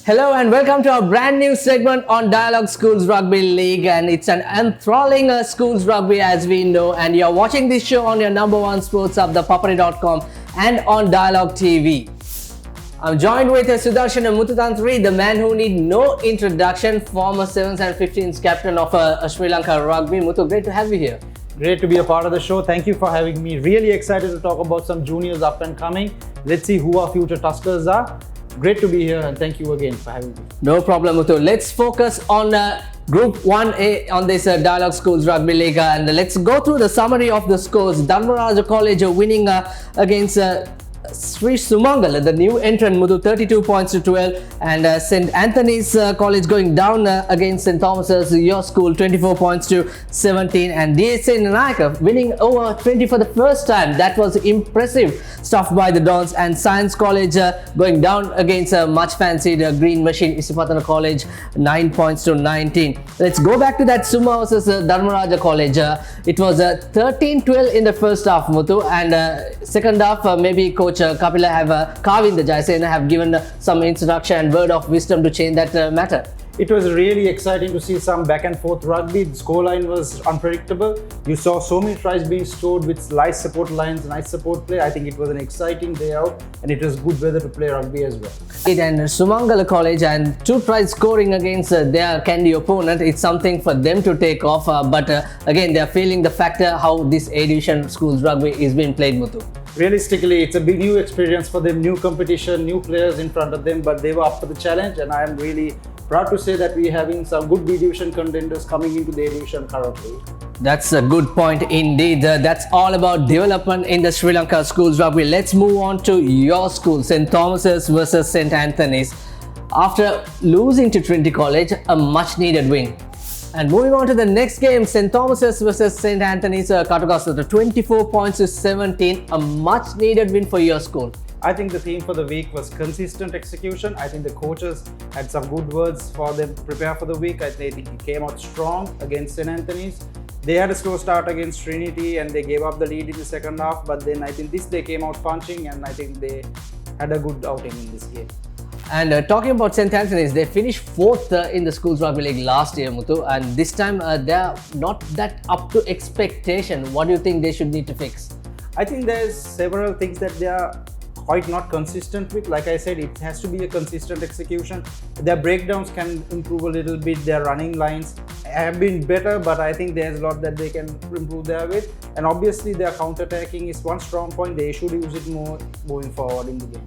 Hello and welcome to our brand new segment on Dialog Schools Rugby League, and it's an enthralling schools rugby as we know, and you're watching this show on your number one sports hub, the Papare.com, and on Dialog TV. I'm joined with Sudharshana Muthuthantri, the man who need no introduction, former 7s and 15s captain of Sri Lanka Rugby. Muthu, great to have you here. Great to be a part of the show. Thank you for having me. Really excited to talk about some juniors up and coming. Let's see who our future Tuskers are. Great to be here and thank you again for having me. No problem, Muthu. Let's focus on Group 1A on this Dialog Schools Rugby League, and let's go through the summary of the scores. Dharmaraja College winning against Sri Sumangala, the new entrant, Muthu, 32 points to 12, and St. Anthony's College going down against St. Thomas's, your school, 24 points to 17, and DSA Nanaka winning over 20 for the first time. That was impressive stuff by the Dons, and Science College going down against much fancied Green Machine, Isipatana College, 9 points to 19. Let's go back to that Suma versus Dharmaraja College. It was 13-12 in the first half, Muthu, and second half maybe Coach Kapila have Kavinda Jayasena have given some instruction and word of wisdom to change that matter. It was really exciting to see some back and forth rugby. The scoreline was unpredictable. You saw so many tries being scored with nice support lines, nice support play. I think it was an exciting day out and it was good weather to play rugby as well. And Sumangala College and 2 tries scoring against their candy opponent. It's something for them to take off, but again they are feeling the factor how this A-Division schools rugby is being played, Muthu. Realistically, it's a big new experience for them, new competition, new players in front of them, but they were up for the challenge, and I am really proud to say that we're having some good B-Division contenders coming into the A-Division currently. That's a good point indeed. That's all about development in the Sri Lanka schools rugby. Let's move on to your school, St. Thomas's versus St. Anthony's. After losing to Trinity College, a much needed win. And moving on to the next game, St. Thomas's versus St. Anthony's, Katagasta, 24 points to 17, a much needed win for your school. I think the theme for the week was consistent execution. I think the coaches had some good words for them to prepare for the week. I think it came out strong against St. Anthony's. They had a slow start against Trinity and they gave up the lead in the second half, but then I think they came out punching, and I think they had a good outing in this game. And talking about St. Anthony's, they finished 4th in the Schools Rugby League last year, Muthu, and this time they're not that up to expectation. What do you think they should need to fix? I think there's several things that they are quite not consistent with. Like I said, it has to be a consistent execution. Their breakdowns can improve a little bit. Their running lines have been better, but I think there's a lot that they can improve there with. And obviously their counter-attacking is one strong point. They should use it more going forward in the game.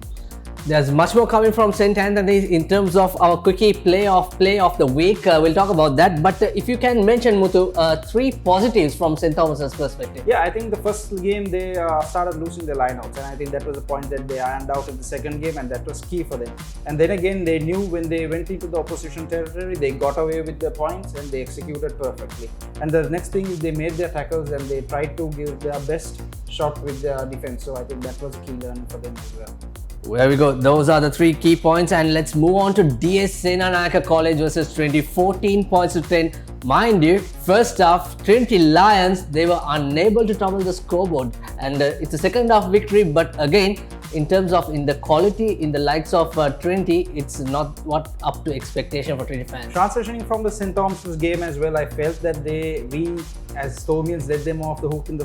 There's much more coming from St. Anthony's in terms of our quickie play of the week. We'll talk about that. But if you can mention, Muthu, 3 positives from St. Thomas's perspective. Yeah, I think the first game they started losing their lineouts, and I think that was a point that they ironed out in the second game, and that was key for them. And then again, they knew when they went into the opposition territory, they got away with their points and they executed perfectly. And the next thing is they made their tackles and they tried to give their best shot with their defense. So I think that was a key learning for them as well. There we go. Those are the 3 key points, and let's move on to DS Senanayaka College versus Trinity, 14 points to 10. Mind you, first half, Trinity Lions, they were unable to topple the scoreboard, and it's a second half victory, but again, in terms of in the quality, in the likes of Trinity, it's not what up to expectation for Trinity fans. Transitioning from the St. Thomas's game as well, I felt that we as Stormians let them off the hook in the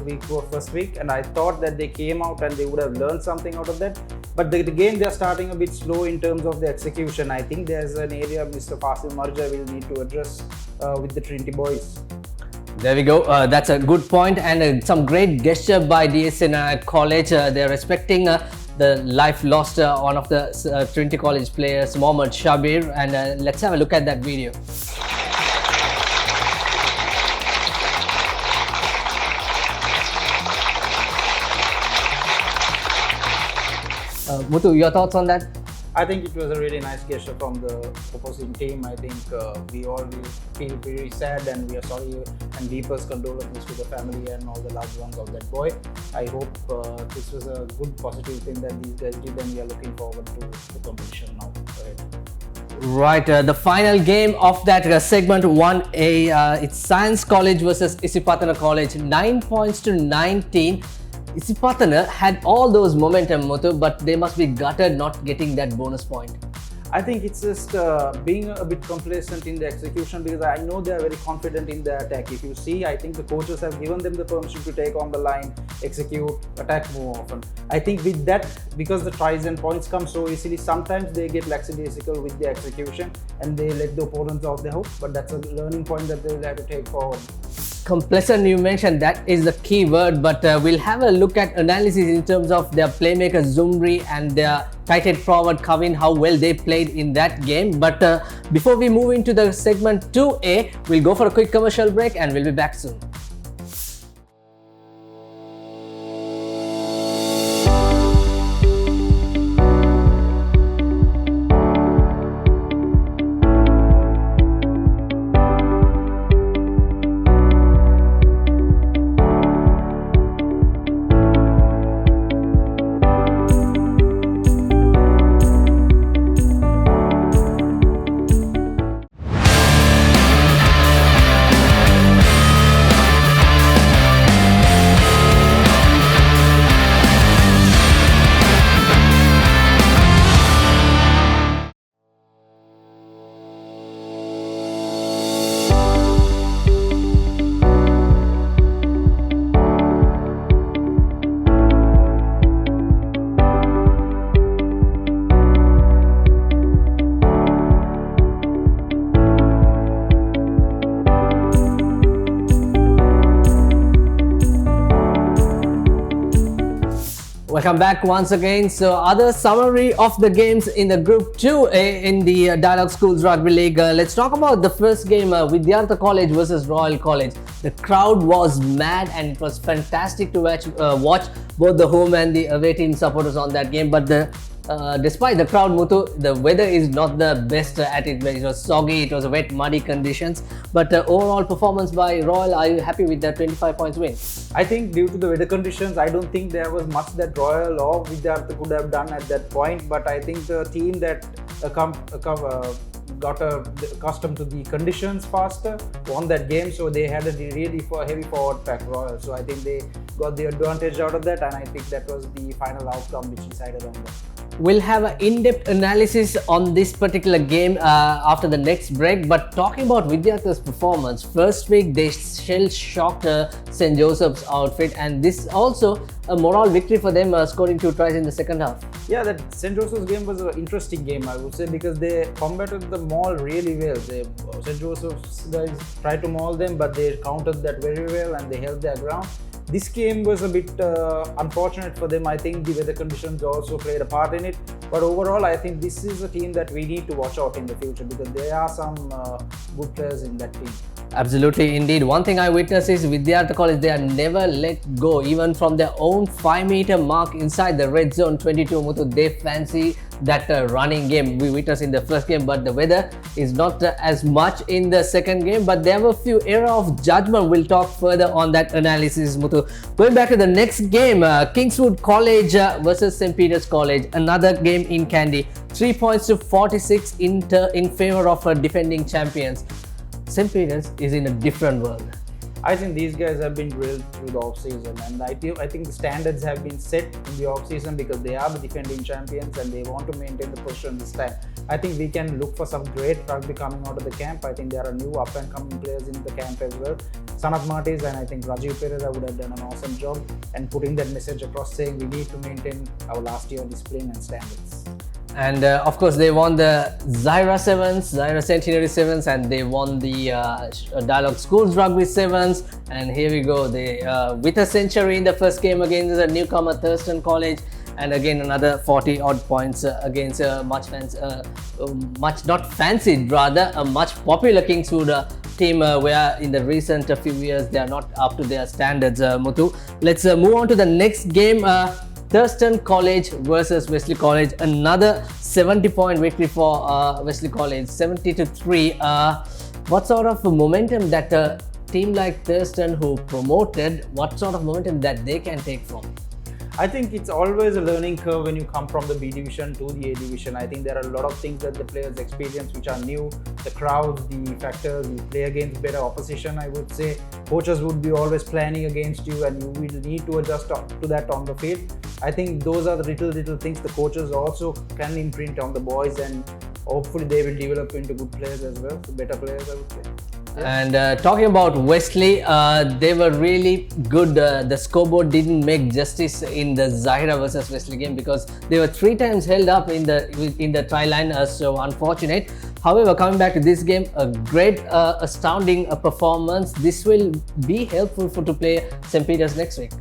first week, and I thought that they came out and they would have learned something out of that. But the game they're starting a bit slow in terms of the execution. I think there's an area Mr. Fasil Marja will need to address with the Trinity boys. There we go. That's a good point, and some great gesture by DS College. They're respecting the life lost one of the Trinity College players, Mohammad Shabir, and let's have a look at that video. Muthu, your thoughts on that? I think it was a really nice gesture from the opposing team. I think we all feel very sad and we are sorry and deepest condolences to the family and all the loved ones of that boy. I hope this was a good positive thing that these guys did, and we are looking forward to the competition now. Right, the final game of that segment 1A, it's Science College versus Isipatana College, 9 points to 19. Isipatana had all those momentum, Muthu, but they must be gutted not getting that bonus point. I think it's just being a bit complacent in the execution, because I know they are very confident in the attack. If you see, I think the coaches have given them the permission to take on the line, execute, attack more often. I think with that, because the tries and points come so easily, sometimes they get lackadaisical with the execution and they let the opponents off the hook. But that's a learning point that they'll have to take forward. Complacent, you mentioned, that is the key word, but we'll have a look at analysis in terms of their playmaker Zumri and their tight head forward Kavin, how well they played in that game. But before we move into the segment 2A, we'll go for a quick commercial break and we'll be back soon. Welcome back once again. So, other summary of the games in the Group 2A in the Dialog Schools Rugby League. Let's talk about the first game, Vidyartha College versus Royal College. The crowd was mad and it was fantastic to watch both the home and the away team supporters on that game. But despite the crowd, Muthu, the weather is not the best at it. It was soggy, it was wet, muddy conditions. But overall performance by Royal, are you happy with that 25 points win? I think due to the weather conditions, I don't think there was much that Royal or Vidyartha could have done at that point. But I think the team that got accustomed to the conditions faster won that game. So they had a really heavy forward pack, Royal. So I think they got the advantage out of that, and I think that was the final outcome which decided on that. We'll have an in-depth analysis on this particular game after the next break. But talking about Vidyartha's performance, first week they shell-shocked St. Joseph's outfit, and this also a moral victory for them, scoring 2 tries in the second half. Yeah, that St. Joseph's game was an interesting game, I would say, because they combated the maul really well. St. Joseph's guys tried to maul them, but they countered that very well and they held their ground. This game was a bit unfortunate for them. I think the weather conditions also played a part in it. But overall, I think this is a team that we need to watch out in the future, because there are some good players in that team. Absolutely, indeed. One thing I witnessed is Vidyartha College, they are never let go, even from their own 5-meter mark inside the red zone 22. Muthu, they fancy that running game we witnessed in the first game, but the weather is not as much in the second game. But there were a few errors of judgment. We'll talk further on that analysis, Muthu. Going back to the next game, Kingswood College versus St. Peter's College, another game in Kandy. 3 points to 46 in favor of defending champions. St. Peter's is in a different world. I think these guys have been drilled through the off-season, and I think the standards have been set in the off-season because they are the defending champions and they want to maintain the position this time. I think we can look for some great rugby coming out of the camp. I think there are new up-and-coming players in the camp as well. Sanath Martis and I think Rajiv Pereira would have done an awesome job and putting that message across, saying we need to maintain our last year discipline and standards. And of course, they won the Zaira Centenary Sevens, and they won the Dialog Schools Rugby Sevens. And here we go, they with a century in the first game against the newcomer Thurston College, and again another 40 odd points against a much not fancied, rather a much popular Kingswood team, where in the recent few years they are not up to their standards. Muthu, let's move on to the next game. Thurston College versus Wesley College, another 70-point victory for Wesley College, 70-3. What sort of momentum that a team like Thurston, who promoted, what sort of momentum that they can take from? I think it's always a learning curve when you come from the B division to the A division. I think there are a lot of things that the players experience which are new. The crowds, the factors, you play against better opposition, I would say. Coaches would be always planning against you and you will need to adjust to that on the field. I think those are the little things the coaches also can imprint on the boys, and hopefully they will develop into good players as well, so better players, I would say. And talking about Wesley, they were really good. The scoreboard didn't make justice in the Zahira versus Wesley game because they were 3 times held up in the try line. So unfortunate. However, coming back to this game, a great, astounding performance. This will be helpful to play St. Peter's next week.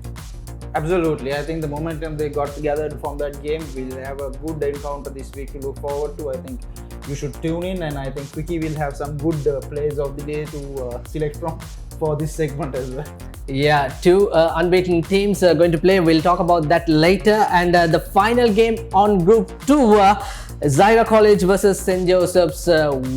Absolutely. I think the momentum they got together from that game, we'll have a good encounter this week to look forward to. I think you should tune in, and I think Quickie will have some good plays of the day to select from for this segment as well. Yeah, 2 unbeaten teams are going to play. We'll talk about that later. And the final game on Group 2, Zahira College versus St. Joseph's.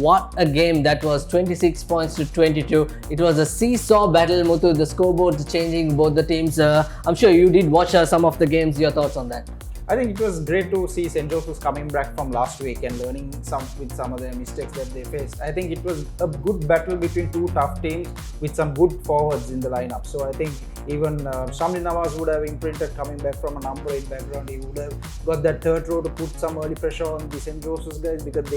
What a game that was, 26 points to 22. It was a seesaw battle, Muthu. The scoreboard changing both the teams. I'm sure you did watch some of the games. Your thoughts on that? I think it was great to see St. Joseph's coming back from last week and learning with some of their mistakes that they faced. I think it was a good battle between 2 tough teams with some good forwards in the lineup. So I think even Shamli Nawaz would have imprinted coming back from a number 8 background. He would have got that third row to put some early pressure on the St. Joseph's guys because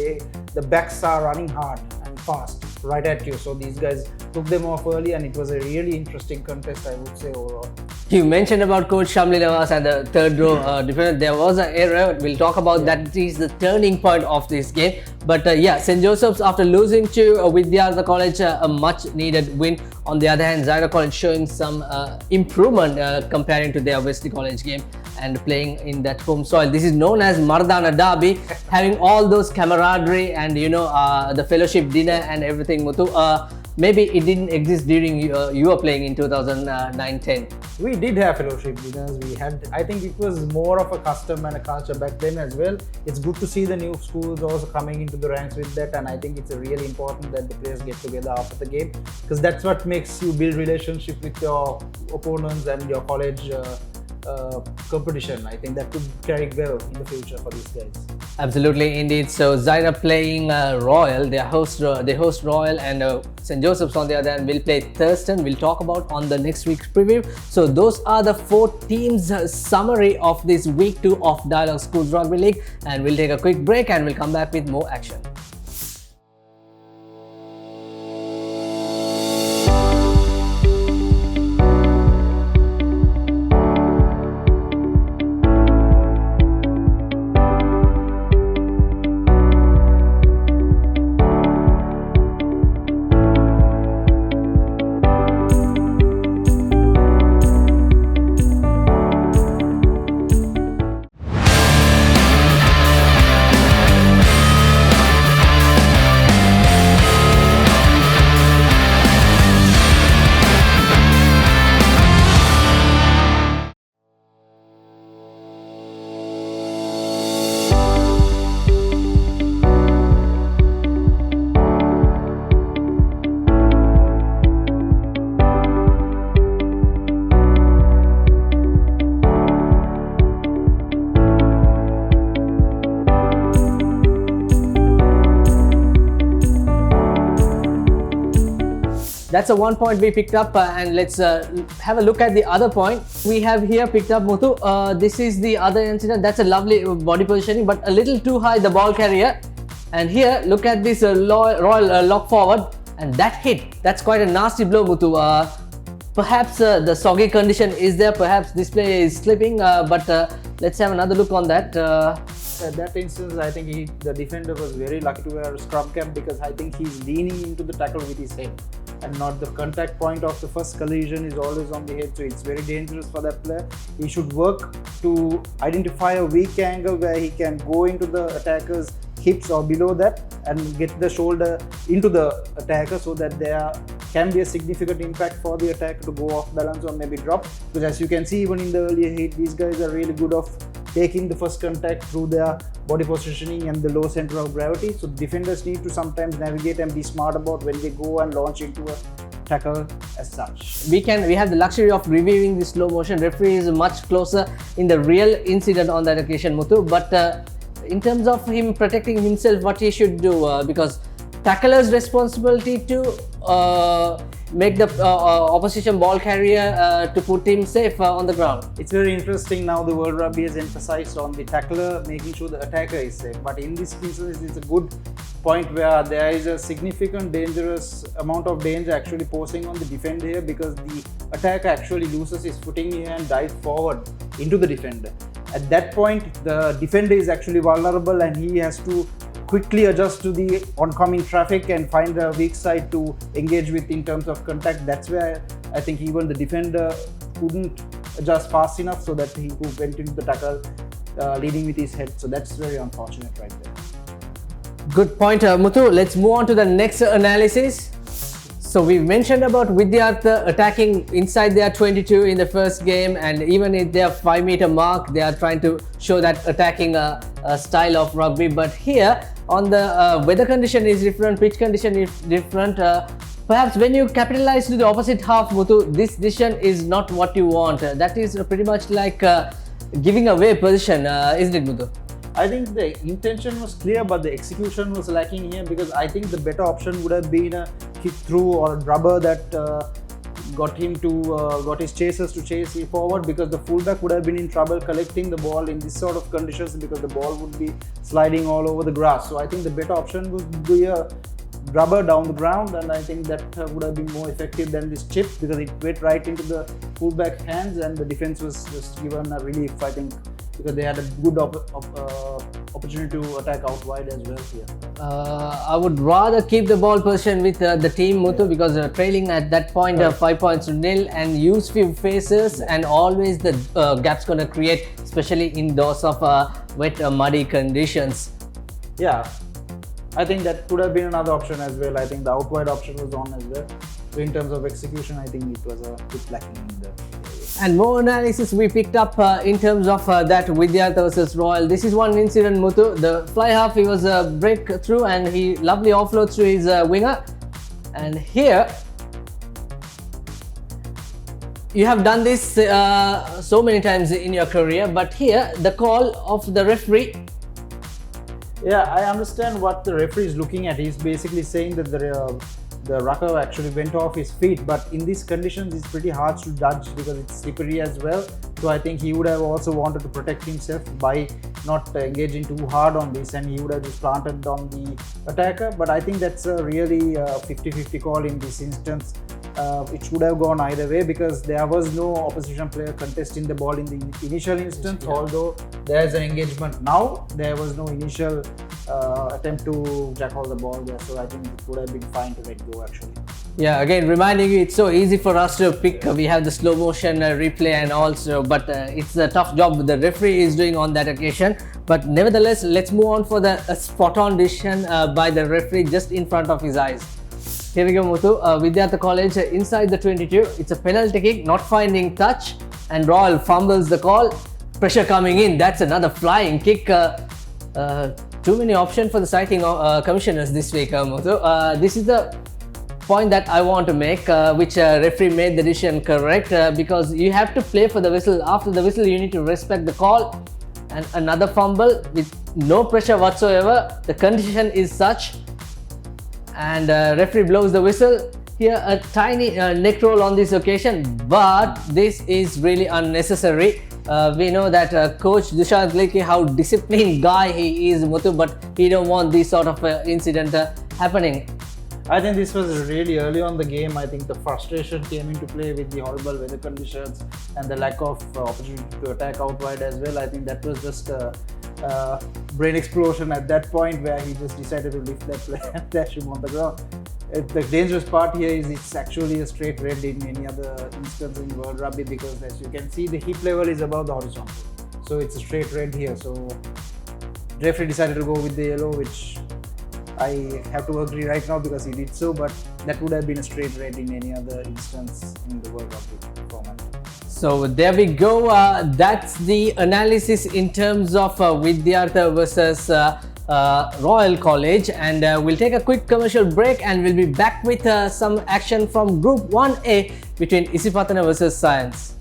the backs are running hard and fast right at you. So these guys took them off early, and it was a really interesting contest, I would say, overall. You mentioned about Coach Shamli Nawaz and the third row defender. There was an error. We'll talk about that. It is the turning point of this game. But yeah, St. Joseph's, after losing to Vidyartha College, a much needed win. On the other hand, Zahira College showing some improvement comparing to their Wesley College game and playing in that home soil. This is known as Mardana Derby, having all those camaraderie and the fellowship dinner and everything, Muthu. Maybe it didn't exist during you were playing in 2009-10. We did have fellowship dinners. I think it was more of a custom and a culture back then as well. It's good to see the new schools also coming into the ranks with that, and I think it's really important that the players get together after the game, because that's what makes you build relationship with your opponents and your college competition. I think that could carry well in the future for these guys. Absolutely, indeed. So Zahira playing Royal, they host Royal, and St. Joseph's on the other hand will play Thurston. We'll talk about on the next week's preview. So those are the 4 teams summary of this week 2 of Dialog Schools Rugby League, and we'll take a quick break and we'll come back with more action. That's a 1 point we picked up, and let's have a look at the other point we have here picked up, Muthu. This is the other incident. That's a lovely body positioning, but a little too high, the ball carrier. And here, look at this Royal lock forward, and that hit. That's quite a nasty blow, Muthu. Perhaps the soggy condition is there, perhaps this player is slipping, but let's have another look on that. At that instance, I think the defender was very lucky to wear a scrub cap, because I think he's leaning into the tackle with his head and not the contact point of the first collision is always on the head, so it's very dangerous for that player. He should work to identify a weak angle where he can go into the attacker's hips or below that and get the shoulder into the attacker, so that there can be a significant impact for the attacker to go off balance or maybe drop. Because as you can see, even in the earlier hit, these guys are really good of taking the first contact through their body positioning and the low center of gravity. So defenders need to sometimes navigate and be smart about when they go and launch into a tackle as such. We have the luxury of reviewing the slow motion. Referee is much closer in the real incident on that occasion, Muthu. But in terms of him protecting himself, what he should do, because tackler's responsibility to make the opposition ball carrier to put him safe on the ground. It's very interesting now the World Rugby has emphasized on the tackler making sure the attacker is safe. But in this instance, it's a good point where there is a significant dangerous amount of danger actually posing on the defender here, because the attacker actually loses his footing here and dives forward into the defender. At that point, the defender is actually vulnerable and he has to quickly adjust to the oncoming traffic and find a weak side to engage with in terms of contact. That's where I think even the defender couldn't adjust fast enough so that he went into the tackle leading with his head. So that's very unfortunate right there. Good point, Muthu. Let's move on to the next analysis. So we mentioned about Vidyartha attacking inside their 22 in the first game, and even at their 5-meter mark, they are trying to show that attacking style of rugby. But here, on the weather condition is different, pitch condition is different. Perhaps when you capitalize to the opposite half, Muthu, this decision is not what you want. That is pretty much like giving away position, isn't it, Muthu? I think the intention was clear, but the execution was lacking here, because I think the better option would have been a kick through or a rubber that got his chasers to chase him forward, because the fullback would have been in trouble collecting the ball in this sort of conditions, because the ball would be sliding all over the grass. So I think the better option would be a rubber down the ground, and I think that would have been more effective than this chip, because it went right into the fullback hands and the defense was just given a relief, I think, because they had a good opportunity to attack out wide as well here. I would rather keep the ball position with the team, Muthu, because trailing at that point 5 points to nil, and use few faces, and always the gaps gonna create, especially in those of wet muddy conditions. Yeah, I think that could have been another option as well. I think the out wide option was on as well. So in terms of execution, I think it was a bit lacking in the. And more analysis we picked up in terms of that Vidyartha versus Royal. This is one incident, Muthu. The fly half, he was a breakthrough and he lovely offloads to his winger. And here, you have done this so many times in your career, but here the call of the referee. Yeah, I understand what the referee is looking at. He's basically saying that the rucker actually went off his feet, but in these conditions it's pretty hard to judge because it's slippery as well. So I think he would have also wanted to protect himself by not engaging too hard on this, and he would have just planted on the attacker. But I think that's a really 50-50 call in this instance. It should have gone either way, because there was no opposition player contesting the ball in the initial instance. Although there is an engagement now, there was no initial attempt to jackal the ball there, so I think it would have been fine to let go actually. Yeah, again reminding you, it's so easy for us to pick. We have the slow motion replay and also, but it's a tough job the referee is doing on that occasion. But nevertheless, let's move on for the spot on decision by the referee just in front of his eyes. Here we go, Muthu. Vidyartha College inside the 22. It's a penalty kick, not finding touch, and Royal fumbles the call. Pressure coming in. That's another flying kick. Too many options for the citing commissioners this week, Muthu. This is the point that I want to make, which referee made the decision correct, because you have to play for the whistle. After the whistle, you need to respect the call. And another fumble with no pressure whatsoever. The condition is such. And referee blows the whistle. Here a tiny neck roll on this occasion, but this is really unnecessary. We know that coach Dushant Lekhi, how disciplined guy he is, Muthu, but he don't want this sort of incident happening. I think this was really early on the game. I think the frustration came into play with the horrible weather conditions and the lack of opportunity to attack out wide as well. I think that was just a brain explosion at that point, where he just decided to lift that player and dash him on the ground. The dangerous part here is it's actually a straight red in any other instance in World Rugby, because as you can see, the hip level is above the horizontal. So it's a straight red here. So referee decided to go with the yellow, which I have to agree right now because he did so, but that would have been a straight red in any other instance in the World Rugby format. So there we go. That's the analysis in terms of Vidyartha versus Royal College, and we'll take a quick commercial break and we'll be back with some action from Group 1A between Isipathana versus Science.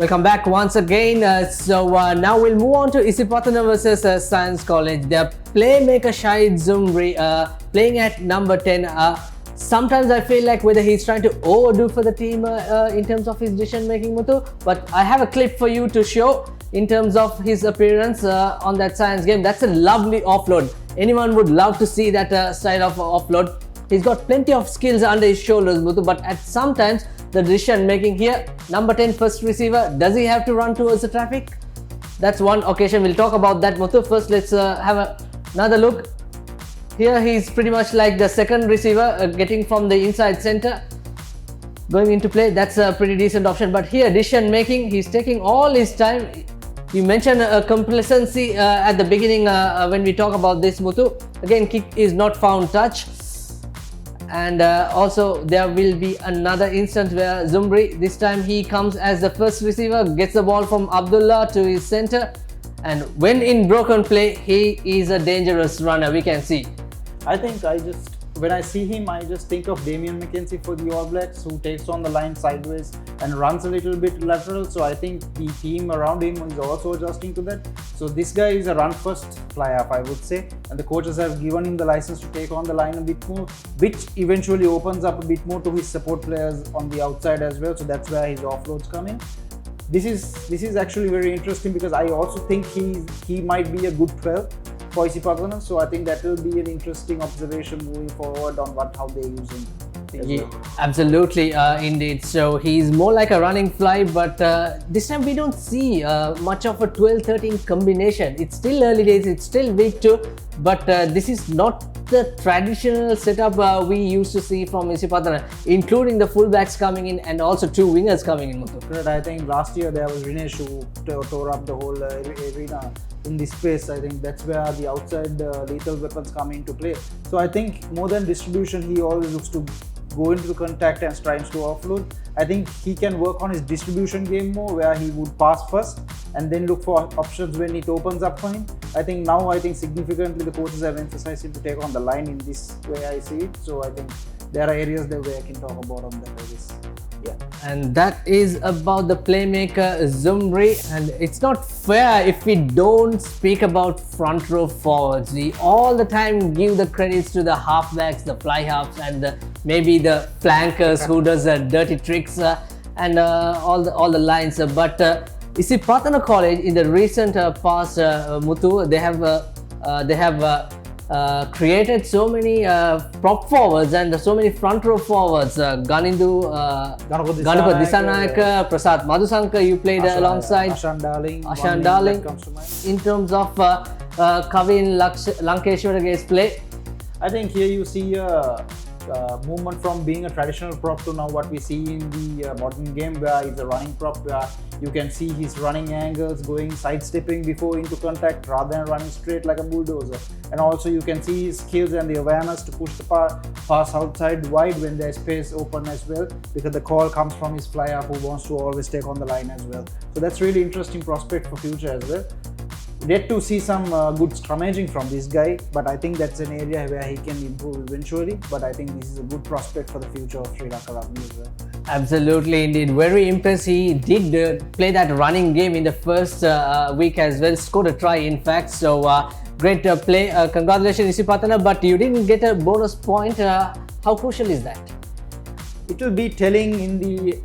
Welcome back once again. Now we'll move on to Isipatana versus Science College. Their playmaker Shahid Zumri playing at number 10. Sometimes I feel like whether he's trying to overdo for the team in terms of his decision making, Muthu. But I have a clip for you to show in terms of his appearance on that Science game. That's a lovely offload. Anyone would love to see that style of offload. He's got plenty of skills under his shoulders, Muthu, but at sometimes the decision making here, number 10 first receiver, does he have to run towards the traffic? That's one occasion. We'll talk about that, Muthu. First, let's have another look. Here he's pretty much like the second receiver, getting from the inside center, going into play. That's a pretty decent option. But here, decision making, he's taking all his time. You mentioned complacency at the beginning when we talk about this, Muthu. Again, kick is not found touch. And also there will be another instance where Zumri, this time he comes as the first receiver, gets the ball from Abdullah to his center, and when in broken play, he is a dangerous runner, we can see. I think when I see him, I just think of Damien McKenzie for the All Blacks, who takes on the line sideways and runs a little bit lateral. So I think the team around him is also adjusting to that. So this guy is a run-first fly-half, I would say. And the coaches have given him the license to take on the line a bit more, which eventually opens up a bit more to his support players on the outside as well. So that's where his offloads come in. This is actually very interesting because I also think he might be a good 12 for Isipatana, so I think that will be an interesting observation moving forward on how they use him. Yeah, absolutely, indeed. So he's more like a running fly, but this time we don't see much of a 12-13 combination. It's still early days, it's still week 2, but this is not the traditional setup we used to see from Isipatana, including the fullbacks coming in and also 2 wingers coming in, Muthu. I think last year there was Rinesh who tore up the whole arena in this space. I think that's where the outside lethal weapons come into play. So I think more than distribution, he always looks to go into the contact and tries to offload. I think he can work on his distribution game more, where he would pass first and then look for options when it opens up for him. I think significantly the coaches have emphasized him to take on the line in this way I see it. So I think there are areas that where I can talk about on that, I guess. Yeah. And that is about the playmaker Zumri, and it's not fair if we don't speak about front row forwards. We all the time give the credits to the halfbacks, the fly halves, and maybe the flankers who does dirty tricks and all the lines. But Isipatana College in the recent past, Muthu, they have created so many prop forwards and so many front row forwards. Ganindu Disanayaka, Prasad Madhusankar, you played alongside. Ashan Darling. In terms of Kavin Lankeshwara's play, I think here you see a movement from being a traditional prop to now what we see in the modern game, where it's a running prop, where you can see his running angles, going sidestepping before into contact rather than running straight like a bulldozer. And also you can see his skills and the awareness to push the pass outside wide when there's space open as well, because the call comes from his flyer who wants to always take on the line as well. So that's really interesting prospect for future as well. Yet to see some good scrummaging from this guy, but I think that's an area where he can improve eventually. But I think this is a good prospect for the future of Sri Lanka Rugby as well. Absolutely, indeed. Very impressed. He did play that running game in the first week as well. Scored a try, in fact. So great play. Congratulations, Isipatana. But you didn't get a bonus point. How crucial is that? It will be telling in the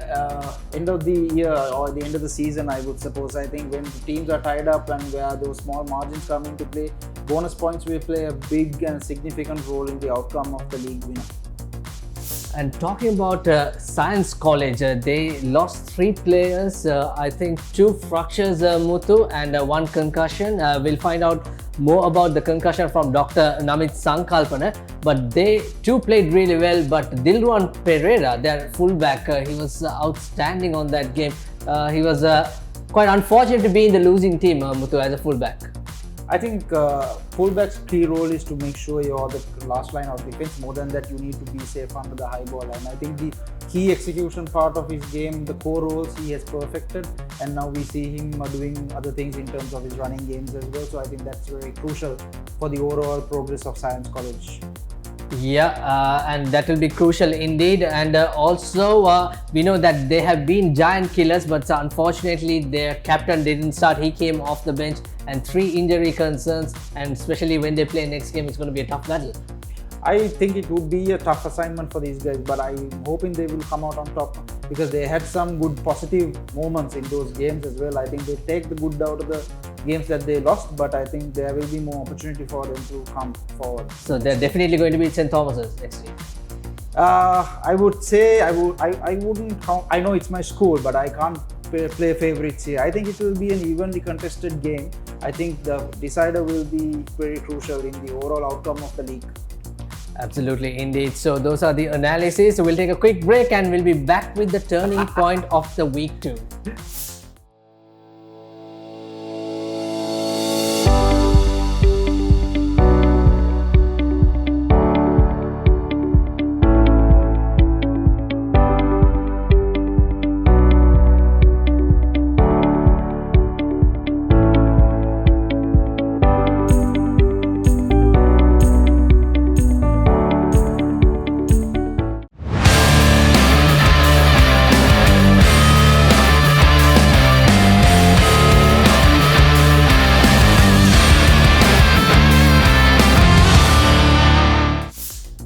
end of the year or the end of the season, I would suppose. I think when the teams are tied up and where those small margins come into play, bonus points will play a big and significant role in the outcome of the league winner. And talking about Science College, they lost 3 players, I think 2 fractures, Muthu, and 1 concussion. We'll find out more about the concussion from Dr. Namit Sankalpana, but they too played really well. But Dilruwan Pereira, their fullback, he was outstanding on that game. He was quite unfortunate to be in the losing team, Muthu, as a fullback. I think fullback's key role is to make sure you're the last line of defense. More than that, you need to be safe under the high ball. And I think the key execution part of his game, the core roles he has perfected, and now we see him doing other things in terms of his running games as well. So I think that's very crucial for the overall progress of Science College. Yeah, and that will be crucial indeed. And also, we know that they have been giant killers, but unfortunately, their captain didn't start. He came off the bench, and 3 injury concerns. And especially when they play next game, it's going to be a tough battle. I think it would be a tough assignment for these guys, but I'm hoping they will come out on top because they had some good positive moments in those games as well. I think they take the good out of the games that they lost, but I think there will be more opportunity for them to come forward. So they're definitely going to be St. Thomas's next week. I would say I wouldn't count. I know it's my school, but I can't play favorites here. I think it will be an evenly contested game. I think the decider will be very crucial in the overall outcome of the league. Absolutely, indeed. So those are the analyses. So we'll take a quick break and we'll be back with the turning point of the week 2.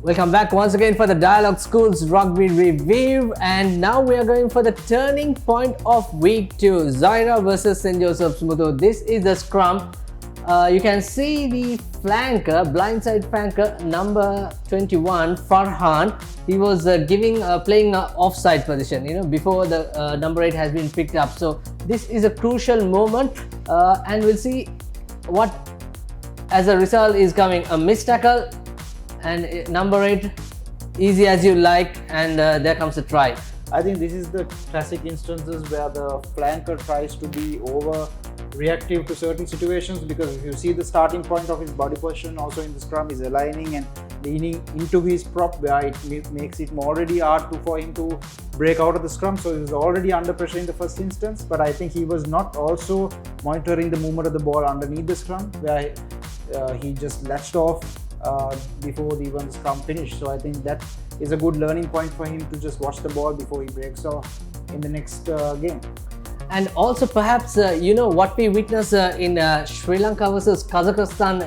Welcome back once again for the Dialog Schools Rugby Review, and now we are going for the turning point of week 2, Zaira versus St. Joseph's Muthu. This is the scrum. You can see the flanker, blindside flanker number 21, Farhan. He was playing offside position, before the number 8 has been picked up. So this is a crucial moment, and we'll see what as a result is coming. A missed tackle, and number 8, easy as you like, and there comes a try. I think this is the classic instances where the flanker tries to be over reactive to certain situations, because if you see the starting point of his body position also in the scrum is aligning and leaning into his prop, where it makes it already hard for him to break out of the scrum. So he was already under pressure in the first instance, but I think he was not also monitoring the movement of the ball underneath the scrum, where he just latched off before even the scrum finished. So I think that is a good learning point for him to just watch the ball before he breaks off in the next game. And also perhaps what we witnessed in Sri Lanka versus Kazakhstan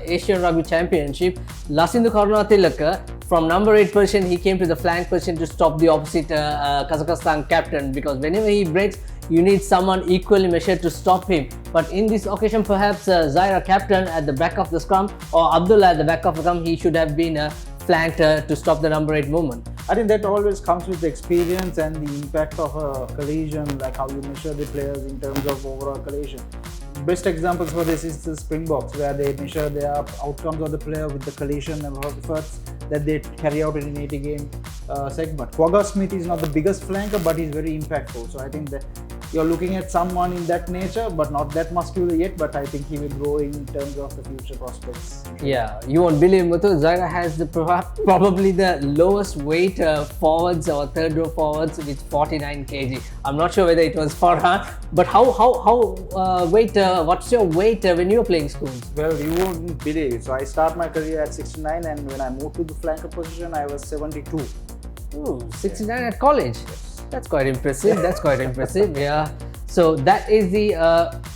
Asian Rugby Championship, Lasindu Karunatilaka from number 8 position, he came to the flank position to stop the opposite Kazakhstan captain, because whenever he breaks, you need someone equally measured to stop him. But in this occasion, perhaps Zaira captain at the back of the scrum, or Abdullah at the back of the scrum, he should have been flanked to stop the number 8 movement. I think that always comes with the experience and the impact of a collision, like how you measure the players in terms of overall collision. Best examples for this is the Springboks, where they measure their outcomes of the player with the collision and efforts that they carry out in an 80 game segment. Quagga Smith is not the biggest flanker, but he's very impactful. So I think that you're looking at someone in that nature, but not that muscular yet, but I think he will grow in terms of the future prospects. Yeah, you won't believe, Muthu, Zaira has probably the lowest weight forwards or third row forwards with 49 kg. I'm not sure whether it was Farhan, but what's your weight when you were playing schools? Well, you won't believe it. So I start my career at 69, and when I moved to the flanker position, I was 72. Ooh, 69 at college. That's quite impressive. That's quite impressive. Yeah. So that is the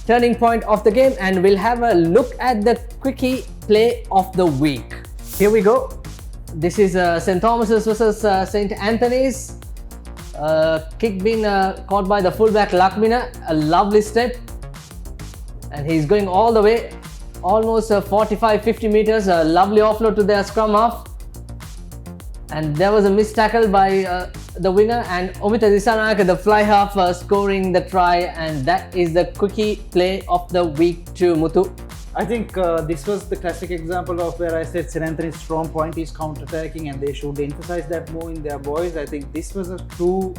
turning point of the game, and we'll have a look at the quickie play of the week. Here we go. This is St. Thomas's versus St. Anthony's. Kick being caught by the fullback Lakmina. A lovely step, and he's going all the way, almost 45-50 meters. A lovely offload to their scrum half, and there was a missed tackle by the winger, and Omita Disanayake, the fly half, scoring the try, and that is the quickie play of the week 2, Muthu. I think this was the classic example of where I said St. Anthony's strong point is counter-attacking, and they should emphasize that more in their boys. I think this was a true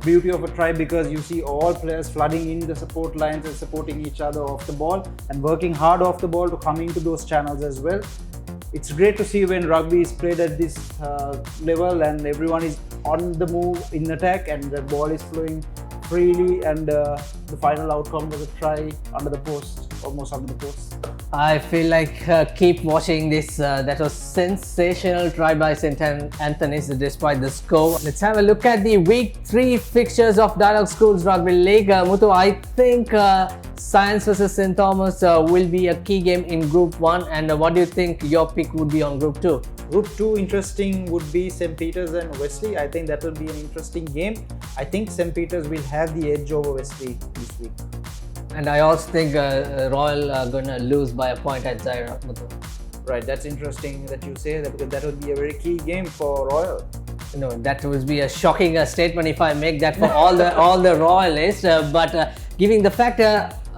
beauty of a try, because you see all players flooding in the support lines and supporting each other off the ball and working hard off the ball to come into those channels as well. It's great to see when rugby is played at this level and everyone is on the move in attack and the ball is flowing freely, and the final outcome was a try under the post. almost up to the post. I feel like keep watching this. That was sensational try by St. Anthony's despite the score. Let's have a look at the week 3 fixtures of Dialog Schools Rugby League. Muthu, I think Science versus St. Thomas will be a key game in Group 1. And what do you think your pick would be on Group 2? Group 2 interesting would be St. Peter's and Wesley. I think that will be an interesting game. I think St. Peter's will have the edge over Wesley this week. And I also think Royal are going to lose by a point at Zaira. Right, that's interesting that you say that, because that would be a very key game for Royal. No, that would be a shocking statement if I make that for all the Royalists. But giving the fact,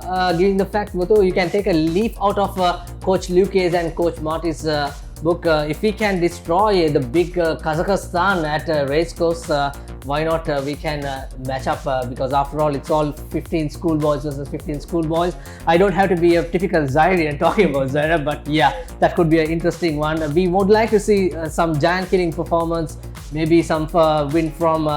Muthu, you can take a leaf out of Coach Lucas and Coach Marty's book. If we can destroy the big Kazakhstan at Racecourse, why not we can match up, because after all it's all 15 schoolboys versus 15 schoolboys. I don't have to be a typical Zairian talking about Zaire, but yeah, that could be an interesting one. We would like to see some giant killing performance, maybe some win from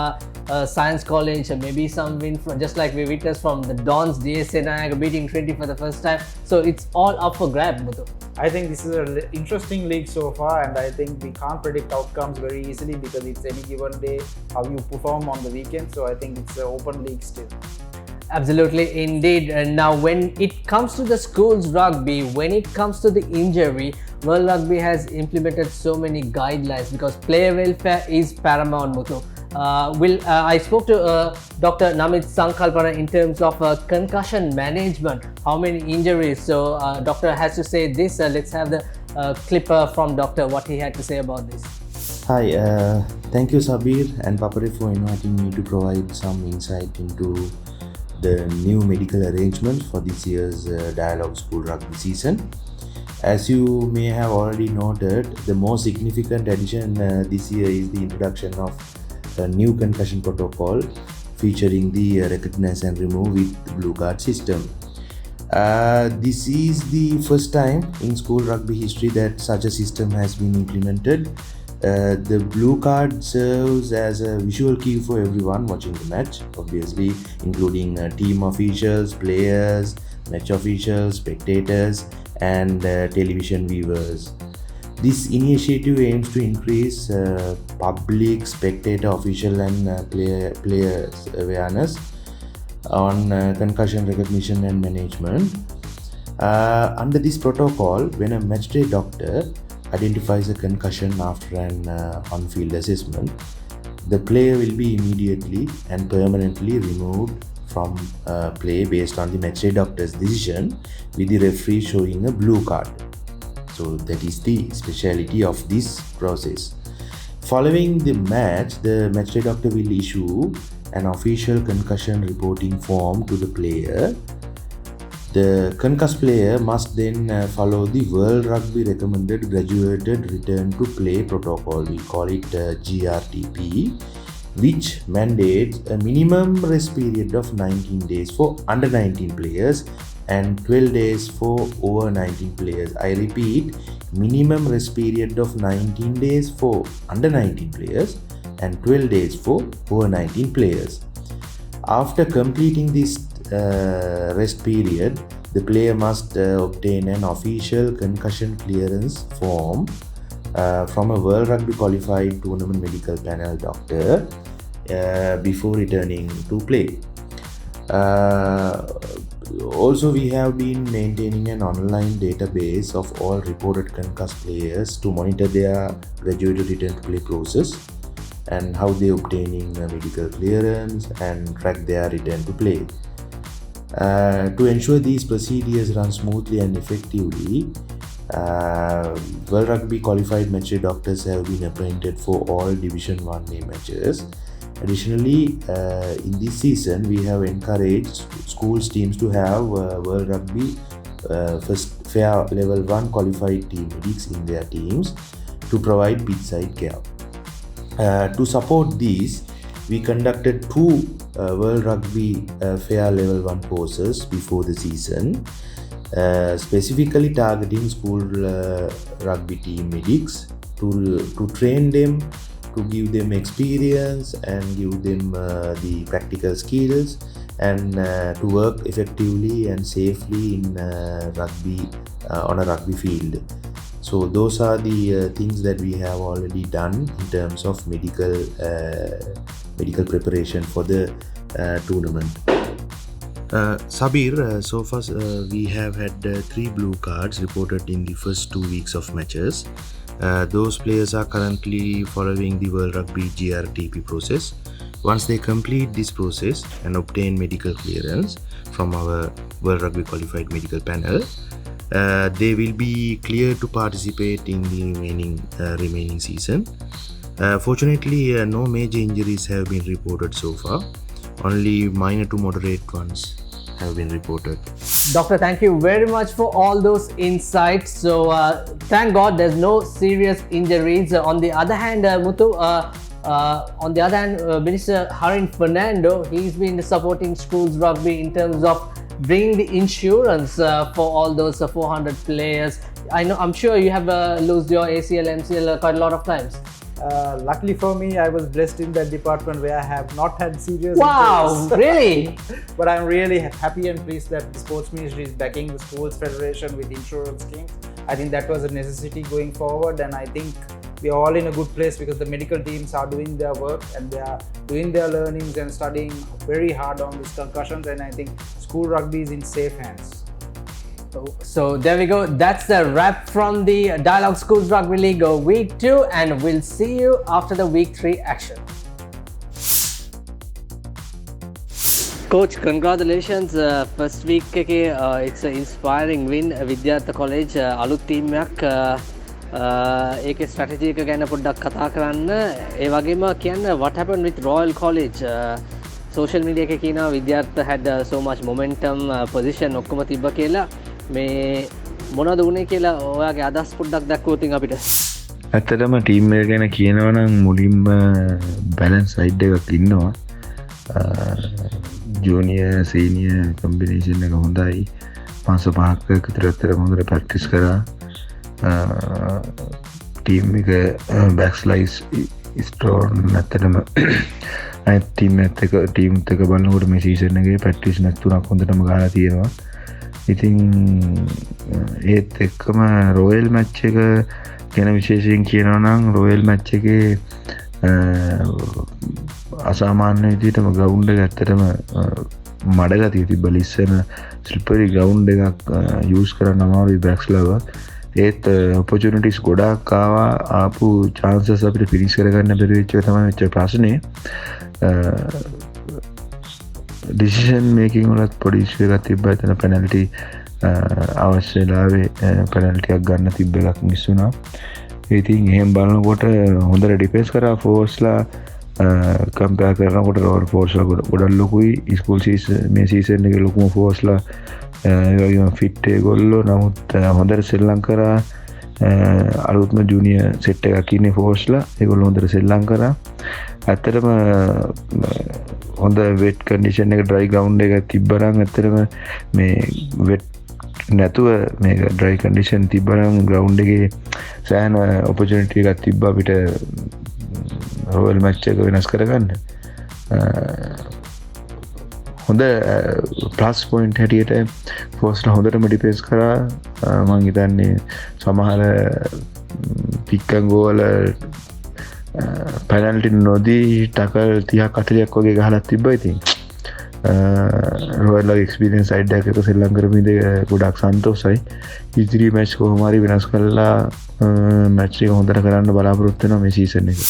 Science College, maybe some win from, just like we witnessed from the Dons DSNI beating Trinity for the first time. So it's all up for grab, Muthu. I think this is an interesting league so far, and I think we can't predict outcomes very easily because it's any given day how you perform on the weekend. So I think it's an open league still. Absolutely, indeed. Now, when it comes to the schools rugby, when it comes to the injury, World Rugby has implemented so many guidelines because player welfare is paramount, Muthu. I spoke to Dr. Namit Sankalpana in terms of concussion management, how many injuries. So doctor has to say this. Let's have the clip from doctor, what he had to say about this. Hi, thank you Saabir and Papare for inviting me to provide some insight into the new medical arrangements for this year's Dialog School Rugby season. As you may have already noted, the most significant addition this year is the introduction of a new concussion protocol featuring the recognize and remove with blue card system. This is the first time in school rugby history that such a system has been implemented. The blue card serves as a visual cue for everyone watching the match, obviously including team officials, players, match officials, spectators and television viewers. This initiative aims to increase public, spectator, official and players' awareness on concussion recognition and management. Under this protocol, when a matchday doctor identifies a concussion after an on-field assessment, the player will be immediately and permanently removed from play based on the matchday doctor's decision, with the referee showing a blue card. So that is the speciality of this process. Following the match, the matchday doctor will issue an official concussion reporting form to the player. The concussed player must then follow the World Rugby recommended graduated return to play protocol. We call it GRTP, which mandates a minimum rest period of 19 days for under 19 players and 12 days for over 19 players. I repeat, minimum rest period of 19 days for under 19 players and 12 days for over 19 players. After completing this rest period, the player must obtain an official concussion clearance form from a World Rugby qualified tournament medical panel doctor before returning to play. Also, we have been maintaining an online database of all reported concussed players to monitor their graduated return to play process and how they obtaining medical clearance and track their return to play. To ensure these procedures run smoothly and effectively, World Rugby qualified matchday doctors have been appointed for all Division 1A matches. Additionally, in this season, we have encouraged schools teams to have World Rugby first fair level 1 qualified team medics in their teams to provide pitchside care. To support these, we conducted 2 World Rugby fair level 1 courses before the season, specifically targeting school rugby team medics to train them, to give them experience and give them the practical skills and to work effectively and safely in rugby on a rugby field. So those are the things that we have already done in terms of medical preparation for the tournament. Saabir, so far we have had 3 blue cards reported in the first 2 weeks of matches. Those players are currently following the World Rugby GRTP process. Once they complete this process and obtain medical clearance from our World Rugby Qualified Medical Panel, they will be clear to participate in the remaining season. Fortunately, no major injuries have been reported so far. Only minor to moderate ones have been reported. Doctor, thank you very much for all those insights. So, thank God there's no serious injuries. On the other hand, Muthu, Minister Harin Fernando, he's been supporting schools rugby in terms of bringing the insurance for all those 400 players. I'm sure you have lost your ACL, MCL quite a lot of times. Luckily for me, I was blessed in that department where I have not had serious Wow, injuries. really? But I'm really happy and pleased that the Sports Ministry is backing the Schools Federation with insurance schemes. I think that was a necessity going forward, and I think we are all in a good place because the medical teams are doing their work and they are doing their learnings and studying very hard on these concussions, and I think school rugby is in safe hands. So there we go. That's the wrap from the Dialog Schools Rugby League Week 2, and we'll see you after the Week 3 action. Coach, congratulations. First week it's an inspiring win. Vidyartha College අලුත් ටීමයක් ඒකේ strategy එක ගැන පොඩ්ඩක් කතා කරන්න. ඒ වගේම කියන්න what happened with Royal College. Social media එකේ කියනවා Vidyartha had so much momentum, position ඔක්කොම තිබ්බ කියලා. මේ මොනවද වුනේ කියලා ඔයාගේ අදහස් පොඩ්ඩක් දැක්වුවොත් අපිට. ඇත්තටම ටීම් එක ගැන කියනවා නම් මුලින්ම බැලන්ස් සයිඩ් එකක් ඉන්නවා. ජූනියර් සීනියර් කම්බිනේෂන් එක හොඳයි. මාස 5ක් විතර හොඳට ප්‍රැක්ටිස් කරා. ටීම් එක බැක්ස්ලයිස් ස්ටෝන් ඇත්තටම අනිත් ටීම් එක බලනකොට මේ සීසන් එකේ ප්‍රැක්ටිස් මැච් 3ක් හොඳටම ගහලා තියෙනවා. ඉතින් ඒත් එක්කම රොයල් මැච් එක ගැන විශේෂයෙන් කියනවා නම් රොයල් මැච් එකේ අසාමාන්‍ය විදිහටම ග්‍රවුන්ඩ් එක ඇත්තටම මඩගතිය තිබ්බ ලිස්සන ස්ලිපරි ග්‍රවුන්ඩ් එකක් යූස් කරන්න අමාරුයි බැක්ස්ලව. ඒත් ඔපචුනිටිස් ගොඩාක් ආපු චාන්සස් අපිට ෆිනිෂ් කරගන්න බැරි වෙච්ච එක තමයි වෙච්ච ප්‍රශ්නේ. ඩිසිෂන් මේකින් වලත් පොඩි ඉෂුව එකක් තිබ්බා. එතන පෙනල්ටි අවශ්‍ය වෙලාවේ පෙනල්ටි එකක් ගන්න තිබ්බ එකක් මිස් වුණා. ඉතින් එහෙම බලනකොට හොඳට ඩිෆෙන්ස් කරා ෆෝර්ස්ලා කම්පෙයාර් කරනකොට රෝල් ෆෝර්ස්ලා ගොඩක් ලොකුයි. ස්කූල් මේ සීසන් එකේ ලොකුම ෆෝර්ස්ලා ඒ වගේම ෆිට් ඒගොල්ලෝ. නමුත් හොඳට සෙල්ලම් කරා. අලුත්ම ජූනියර් සෙට් එකක් ඉන්නේ ෆෝර්ස්ලා. ඒගොල්ලෝ හොඳට සෙල්ලම් කරා. ඇත්තටම හොඳ වෙට් කන්ඩිෂන් එක ඩ්‍රයි ග්‍රවුන්ඩ් එක තිබ්බනම් ඇත්තටම මේ වෙට් නැතුව මේක ඩ්‍රයි කන්ඩිෂන් තිබ්බනම් ග්‍රවුන්ඩ් එකේ සෑහෙන ඔපචුනිටි එකක් තිබ්බා අපිට රොයල් මැච් එක වෙනස් කරගන්න. හොඳ ප්ලස් පොයින්ට් හැටියට ෆෝස්ලා හොඳටම ඩිෆෙන්ස් කරා. මං හිතන්නේ සමහර පික් ඇන් ගෝවල පැනල්ටි නොදී ටකල් 30ක් 40ක් වගේ ගහලා තිබ්බා. ඉතින් රොයල් එක්ස්පීරියන්ස් සයිඩ් එකක සෙල්ලම් කරපු ඉඳ ගොඩක් සන්තෝෂයි. ඉදිරි මැච් කොහොම හරි වෙනස් කරලා මැච් එක හොඳට කරන්න බලාපොරොත්තු වෙනවා මේ සීසන් එකේ.